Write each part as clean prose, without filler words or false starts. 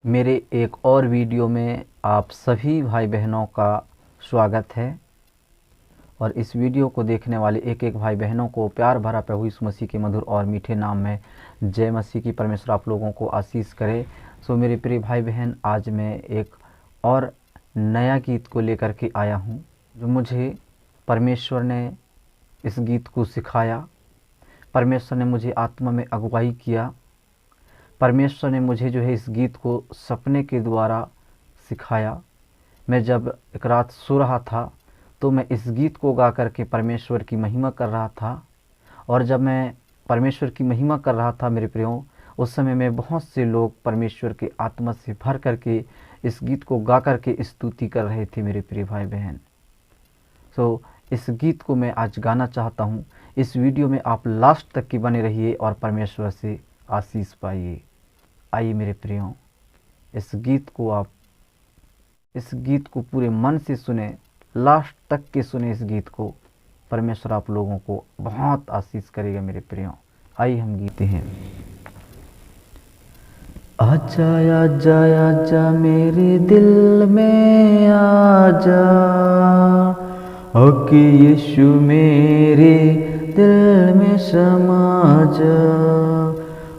मेरे एक और वीडियो में आप सभी भाई बहनों का स्वागत है। और इस वीडियो को देखने वाले एक एक भाई बहनों को प्यार भरा प्रभु यीशु मसीह के मधुर और मीठे नाम में जय मसीह की। परमेश्वर आप लोगों को आशीष करे। सो मेरे प्रिय भाई बहन, आज मैं एक और नया गीत को लेकर के आया हूँ जो मुझे परमेश्वर ने इस गीत को सिखाया। परमेश्वर ने मुझे आत्मा में अगुवाई किया। परमेश्वर ने मुझे जो है इस गीत को सपने के द्वारा सिखाया। मैं जब एक रात सो रहा था तो मैं इस गीत को गा करके परमेश्वर की महिमा कर रहा था। और जब मैं परमेश्वर की महिमा कर रहा था मेरे प्रियो, उस समय में बहुत से लोग परमेश्वर के आत्मा से भर करके इस गीत को गा करके स्तुति कर रहे थे मेरे प्रिय भाई बहन। सो इस गीत को मैं आज गाना चाहता हूँ। इस वीडियो में आप लास्ट तक की बने रहिए और परमेश्वर से आशीष पाइए। आइए मेरे प्रियो, इस गीत को पूरे मन से सुने, लास्ट तक के सुने इस गीत को। परमेश्वर आप लोगों को बहुत आशीष करेगा मेरे प्रियो। आइए हम गीते हैं। आजा आजा आजा मेरे दिल में आजा, ओके यीशु मेरे दिल में समा जा।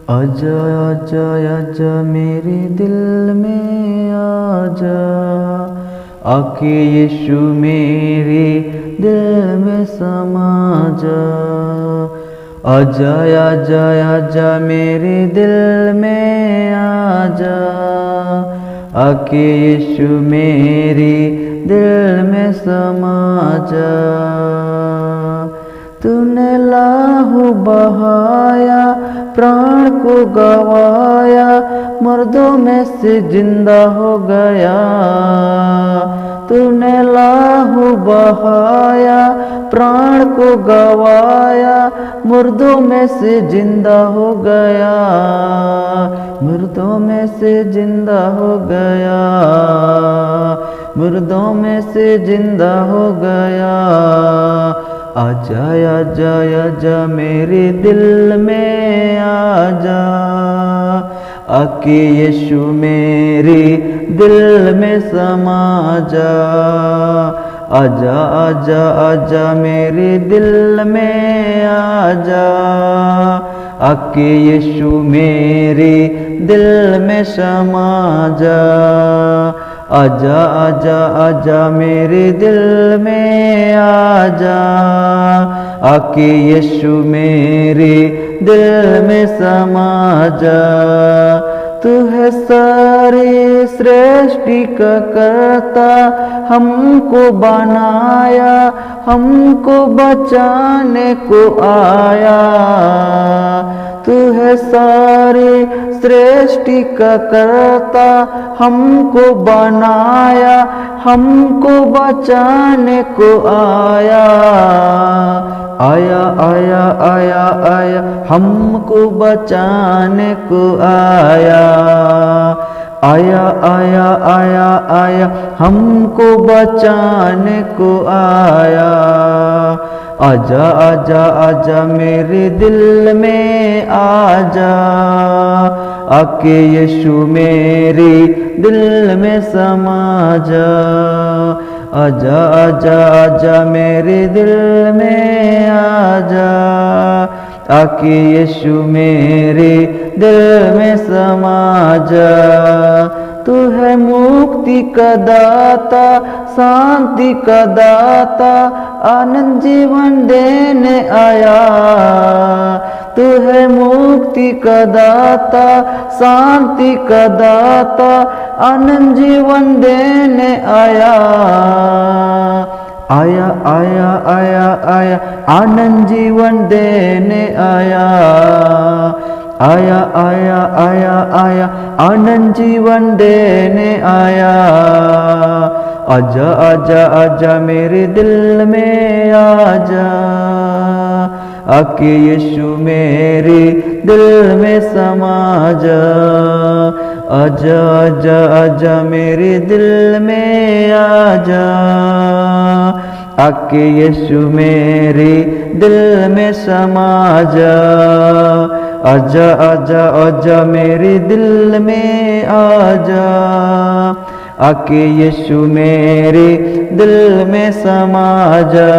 आजा आजा आजा मेरे दिल में आजा, आके यीशु मेरे दिल में समा जा। आजा आजा आजा मेरे दिल में आजा, आके यीशु मेरे दिल में समा जा। तूने लहू बहाया, प्राण को गवाया, मर्दों में से जिंदा हो गया। तूने लहू बहाया, प्राण को गवाया, मुर्दों में से जिंदा हो गया। मुर्दों में से जिंदा हो गया, मुर्दों में से जिंदा हो गया। आजा आजा आजा मेरे दिल में आजा, आके यीशु मेरे दिल में समा जा। आजा आजा आजा मेरे दिल में आजा, आके यीशु मेरे दिल में समा जा। आजा आजा आजा मेरे दिल में आजा, आके यीशु मेरे दिल में समा जा। तू है सारे सृष्टि का कर्ता, हमको बनाया, हमको बचाने को आया। तू है सारे सृष्टि का कर्ता, हमको बनाया, हमको बचाने को आया। आया आया आया आया, हमको बचाने को आया। आया आया आया आया, हमको बचाने को आया। आजा आजा आजा मेरे दिल में आजा, आके यीशु मेरे दिल में समा जा। आजा आजा आजा मेरे दिल में आजा, आके यीशु मेरे दिल में समा जा। तू है मुक्ति का दाता, शांति का दाता, आनंद जीवन देने आया। तू है मुक्ति का दाता, शांति का दाता, आनंद जीवन देने आया। आया आया आया आया, आनंद जीवन देने आया। आया आया आया आया, आनंद जीवन देने आया। आजा आजा आजा मेरे दिल में आजा, आके यीशु मेरे दिल में समा जा। आजा आजा आजा मेरे दिल में आजा, आके यीशु मेरे दिल में समा जा। आजा आजा आजा मेरे दिल में आजा, आके यीशु मेरे दिल में समा जा,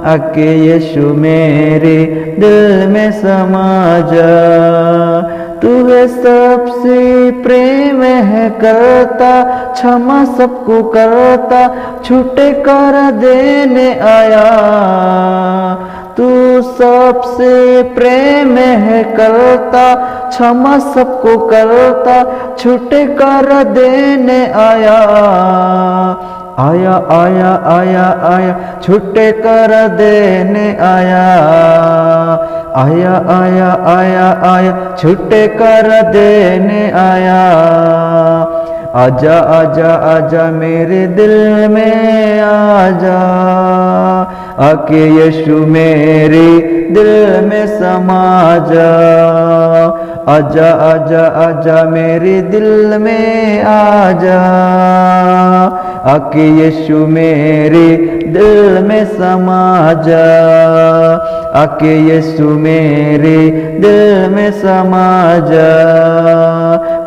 आके यीशु मेरे दिल में समा जा। तू है सबसे प्रेम है करता, क्षमा सबको करता, छूटे कर देने आया। तू सबसे प्रेम है करता, क्षमा सबको करता, छूटे कर देने आया। आया आया आया आया छूटे कर देने आया, आया आया आया आया छूटे कर देने आया। आजा आजा आजा मेरे दिल में आजा, आके यीशु मेरे दिल में समा जा। आजा आजा आजा मेरे दिल में आजा, आके यीशु मेरे दिल में समा जा, आके यीशु मेरे दिल में समा जा।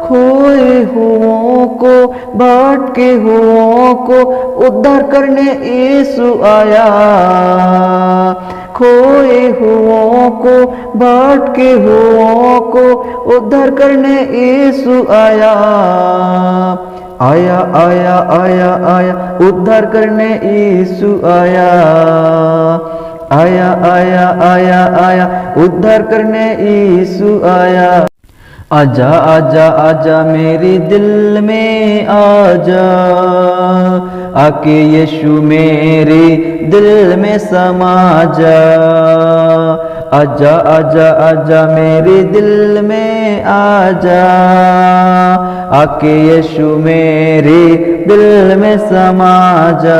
खोए हुओं को भटके हुओं को उद्धार करने यीशु आया। खोए हुओं को भटके हुओं को उद्धार करने यीशु आया। आया आया आया आया उद्धार करने यीशु आया। आया आया आया आया उद्धार करने यीशु आया। आजा आजा आजा मेरे दिल में आजा, आके यीशु मेरे दिल में समा जा। आजा आजा आजा मेरे दिल में आजा, आके यीशु मेरे दिल में समा जा।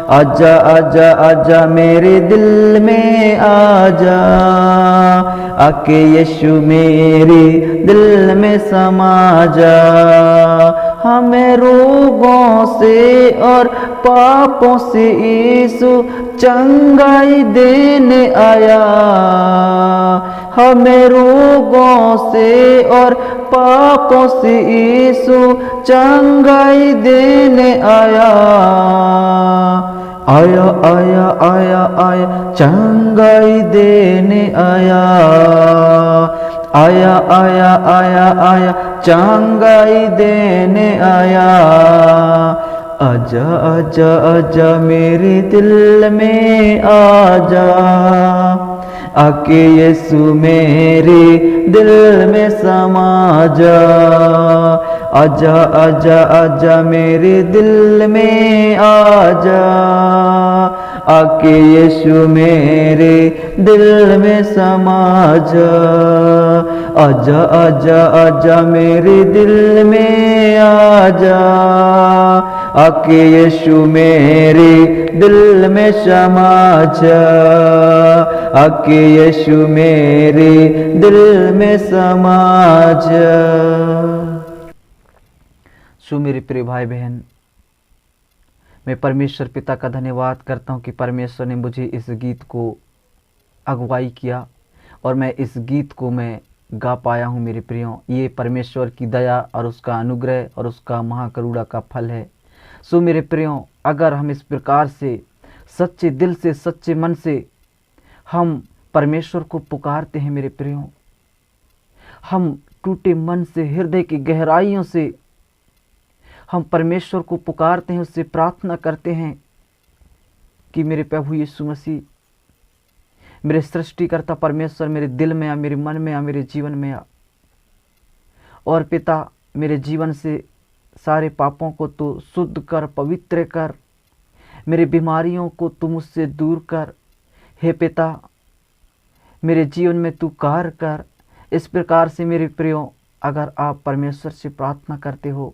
आजा आजा आजा मेरे दिल में आजा, आके यीशु मेरे दिल में समा जा। हमें रोगों से और पापों से यीशु चंगाई देने आया। हमें रोगों से और पापों से यीशु चंगाई देने आया। आया आया आया आया चंगाई देने आया। आया आया आया आया चंगाई देने आया। आजा आजा आजा मेरे दिल में आजा, आके यीशु मेरे दिल में समा जा। आजा आजा आजा मेरे दिल में आजा, आके यीशु मेरे दिल में समा जा। आजा आजा आजा मेरे दिल में आजा, आके यीशु मेरे दिल में समा जा। आके यीशु मेरे दिल में समा जा। सो मेरे प्रिय भाई बहन, मैं परमेश्वर पिता का धन्यवाद करता हूँ कि परमेश्वर ने मुझे इस गीत को अगुवाई किया और मैं इस गीत को मैं गा पाया हूँ। मेरे प्रियों, ये परमेश्वर की दया और उसका अनुग्रह और उसका महाकरुणा का फल है। सो मेरे प्रियों, अगर हम इस प्रकार से सच्चे दिल से सच्चे मन से हम परमेश्वर को पुकारते हैं, मेरे प्रियों, हम टूटे मन से हृदय की गहराइयों से हम परमेश्वर को पुकारते हैं, उससे प्रार्थना करते हैं कि मेरे प्रभु यीशु मसीह, मेरे सृष्टिकर्ता परमेश्वर, मेरे दिल में आ, मेरे मन में आ, मेरे जीवन में आ, और पिता मेरे जीवन से सारे पापों को तो शुद्ध कर, पवित्र कर, मेरे बीमारियों को तू मुझसे दूर कर। हे पिता, मेरे जीवन में तू कार्य कर। इस प्रकार से मेरे प्रियो, अगर आप परमेश्वर से प्रार्थना करते हो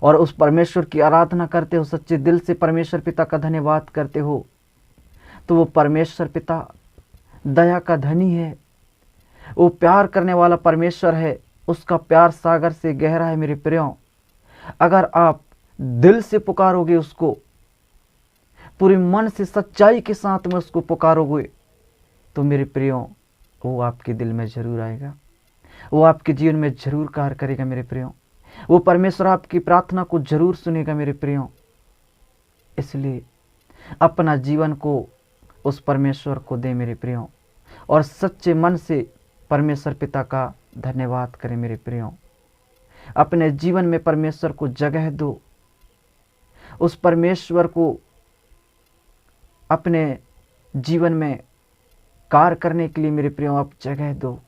और उस परमेश्वर की आराधना करते हो, सच्चे दिल से परमेश्वर पिता का धन्यवाद करते हो, तो वो परमेश्वर पिता दया का धनी है, वो प्यार करने वाला परमेश्वर है। उसका प्यार सागर से गहरा है। मेरे प्रियो, अगर आप दिल से पुकारोगे उसको, पूरे मन से सच्चाई के साथ में उसको पुकारोगे, तो मेरे प्रियो वो आपके दिल में ज़रूर आएगा, वो आपके जीवन में ज़रूर कार्य करेगा मेरे प्रियो। वो परमेश्वर आपकी प्रार्थना को ज़रूर सुनेगा मेरे प्रियो। इसलिए अपना जीवन को उस परमेश्वर को दे मेरे प्रियो, और सच्चे मन से परमेश्वर पिता का धन्यवाद करें मेरे प्रियो। अपने जीवन में परमेश्वर को जगह दो, उस परमेश्वर को अपने जीवन में कार्य करने के लिए मेरे प्रियो आप जगह दो।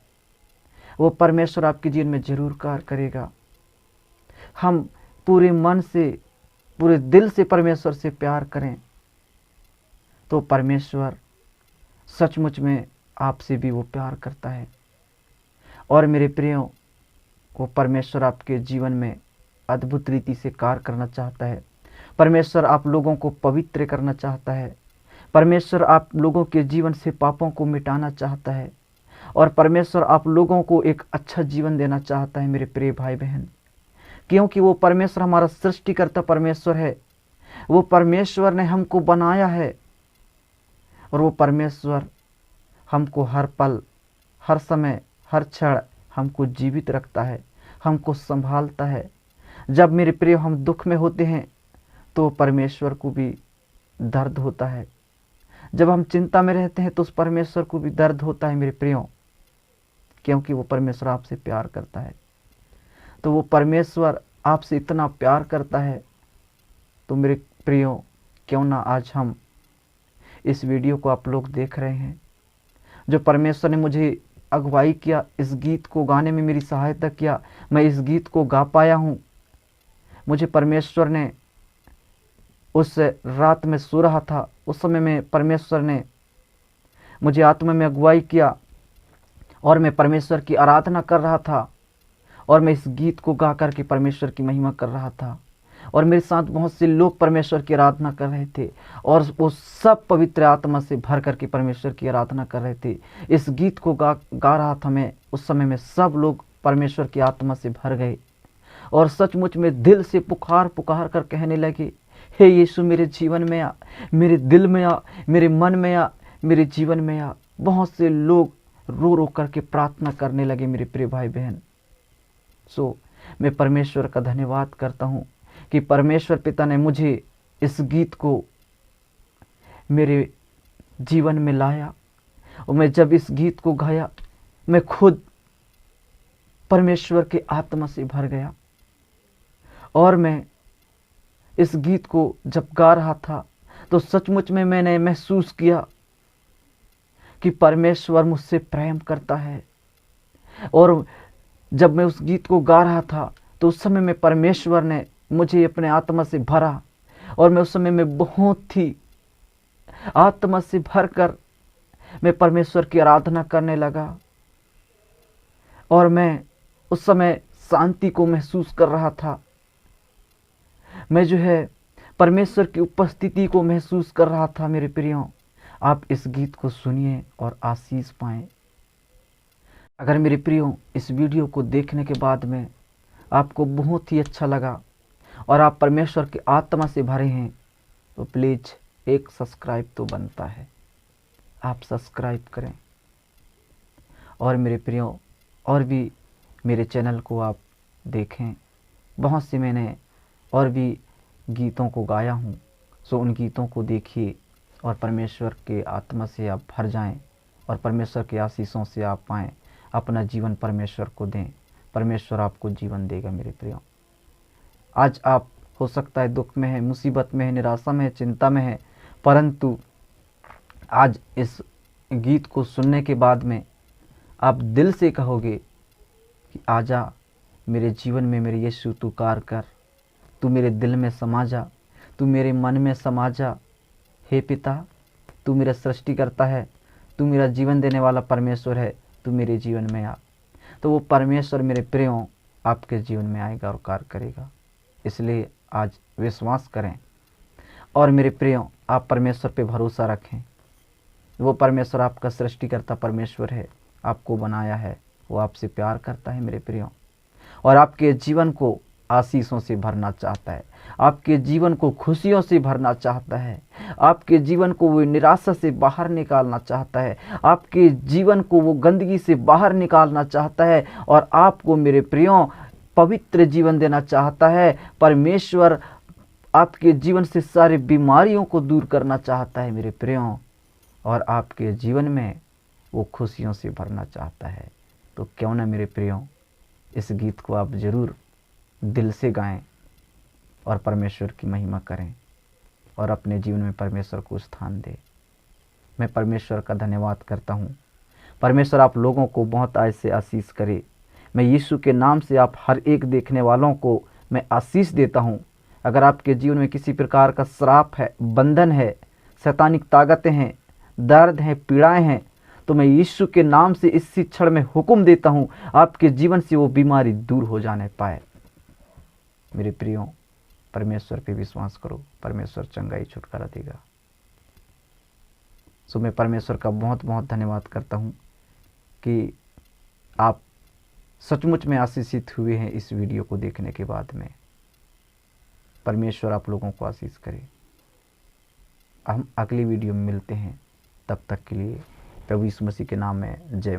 वो परमेश्वर आपके जीवन में ज़रूर कार्य करेगा। हम पूरे मन से, पूरे दिल से परमेश्वर से प्यार करें तो परमेश्वर सचमुच में आपसे भी वो प्यार करता है। और मेरे प्रियो, वो परमेश्वर आपके जीवन में अद्भुत रीति से कार्य करना चाहता है। परमेश्वर आप लोगों को पवित्र करना चाहता है। परमेश्वर आप लोगों के जीवन से पापों को मिटाना चाहता है, और परमेश्वर आप लोगों को एक अच्छा जीवन देना चाहता है मेरे प्रिय भाई बहन। क्योंकि वो परमेश्वर हमारा सृष्टिकर्ता परमेश्वर है। वो परमेश्वर ने हमको बनाया है, और वो परमेश्वर हमको हर पल, हर समय, हर क्षण हमको जीवित रखता है, हमको संभालता है। जब मेरे प्रिय हम दुख में होते हैं तो परमेश्वर को भी दर्द होता है। जब हम चिंता में रहते हैं तो उस परमेश्वर को भी दर्द होता है मेरे प्रियो, क्योंकि वो परमेश्वर आपसे प्यार करता है। तो वो परमेश्वर आपसे इतना प्यार करता है, तो मेरे प्रियो क्यों ना आज हम इस वीडियो को आप लोग देख रहे हैं, जो परमेश्वर ने मुझे अगुवाई किया, इस गीत को गाने में मेरी सहायता किया, मैं इस गीत को गा पाया हूँ। मुझे परमेश्वर ने उस रात में सो रहा था, उस समय में परमेश्वर ने मुझे आत्मा में अगुवाई किया, और मैं परमेश्वर की आराधना कर रहा था, और मैं इस गीत को गा कर के परमेश्वर की महिमा कर रहा था। और मेरे साथ बहुत से लोग परमेश्वर की आराधना कर रहे थे, और वो सब पवित्र आत्मा से भर करके परमेश्वर की आराधना कर रहे थे। इस गीत को गा रहा था मैं, उस समय में सब लोग परमेश्वर की आत्मा से भर गए, और सचमुच में दिल से पुकार पुकार कर कहने लगे, हे यीशु मेरे जीवन में आ, मेरे दिल में आ, मेरे मन में आ, मेरे जीवन में आ। बहुत से लोग रो रो करके प्रार्थना करने लगे मेरे प्रिय भाई बहन। मैं परमेश्वर का धन्यवाद करता हूँ कि परमेश्वर पिता ने मुझे इस गीत को मेरे जीवन में लाया, और मैं जब इस गीत को गाया, मैं खुद परमेश्वर के आत्मा से भर गया। और मैं इस गीत को जब गा रहा था तो सचमुच में मैंने महसूस किया कि परमेश्वर मुझसे प्रेम करता है। और जब मैं उस गीत को गा रहा था तो उस समय में परमेश्वर ने मुझे अपने आत्मा से भरा, और मैं उस समय में बहुत ही आत्मा से भरकर मैं परमेश्वर की आराधना करने लगा, और मैं उस समय शांति को महसूस कर रहा था। मैं जो है परमेश्वर की उपस्थिति को महसूस कर रहा था मेरे प्रियो। आप इस गीत को सुनिए और आशीष पाएं। अगर मेरे प्रियो इस वीडियो को देखने के बाद में आपको बहुत ही अच्छा लगा और आप परमेश्वर की आत्मा से भरे हैं, तो प्लीज़ एक सब्सक्राइब तो बनता है, आप सब्सक्राइब करें। और मेरे प्रियो और भी मेरे चैनल को आप देखें, बहुत से मैंने और भी गीतों को गाया हूँ, सो उन गीतों को देखिए और परमेश्वर के आत्मा से आप भर जाएं, और परमेश्वर के आशीषों से आप पाएँ। अपना जीवन परमेश्वर को दें, परमेश्वर आपको जीवन देगा मेरे प्रियो। आज आप हो सकता है दुख में है, मुसीबत में है, निराशा में है, चिंता में है, परंतु आज इस गीत को सुनने के बाद में आप दिल से कहोगे कि आजा मेरे जीवन में मेरे यीशु तू कार्य कर, तू मेरे दिल में समा जा, तू मेरे मन में समा जा। हे पिता, तू मेरा सृष्टिकर्ता है, तू मेरा जीवन देने वाला परमेश्वर है, तू मेरे जीवन में आ। तो वो परमेश्वर मेरे प्रियो आपके जीवन में आएगा और कार्य करेगा। इसलिए आज विश्वास करें, और मेरे प्रियो आप परमेश्वर पे भरोसा रखें। वो परमेश्वर आपका सृष्टिकर्ता परमेश्वर है, आपको बनाया है, वो आपसे प्यार करता है मेरे प्रियो, और आपके जीवन को आशीषों से भरना चाहता है, आपके जीवन को खुशियों से भरना चाहता है, आपके जीवन को वो निराशा से बाहर निकालना चाहता है, आपके जीवन को वो गंदगी से बाहर निकालना चाहता है और आपको मेरे प्रियो पवित्र जीवन देना चाहता है। परमेश्वर आपके जीवन से सारी बीमारियों को दूर करना चाहता है मेरे प्रियो, और आपके जीवन में वो खुशियों से भरना चाहता है। तो क्यों ना मेरे प्रियो इस गीत को आप ज़रूर दिल से गाएं और परमेश्वर की महिमा करें और अपने जीवन में परमेश्वर को स्थान दें। मैं परमेश्वर का धन्यवाद करता हूँ। परमेश्वर आप लोगों को बहुत आज से आशीष करे। मैं यीशु के नाम से आप हर एक देखने वालों को मैं आशीष देता हूँ। अगर आपके जीवन में किसी प्रकार का श्राप है, बंधन है, शैतानिक ताकतें हैं, दर्द हैं, पीड़ाएं हैं, तो मैं यीशु के नाम से इसी क्षण में हुक्म देता हूँ आपके जीवन से वो बीमारी दूर हो जाने पाए। मेरे प्रियो परमेश्वर पे विश्वास करो, परमेश्वर चंगाई छुटकारा देगा। सो मैं परमेश्वर का बहुत बहुत धन्यवाद करता हूँ कि आप सचमुच में आशीषित हुए हैं इस वीडियो को देखने के बाद में। परमेश्वर आप लोगों को आशीष करे। हम अगली वीडियो में मिलते हैं, तब तक के लिए प्रभु यीशु मसीह के नाम में जय।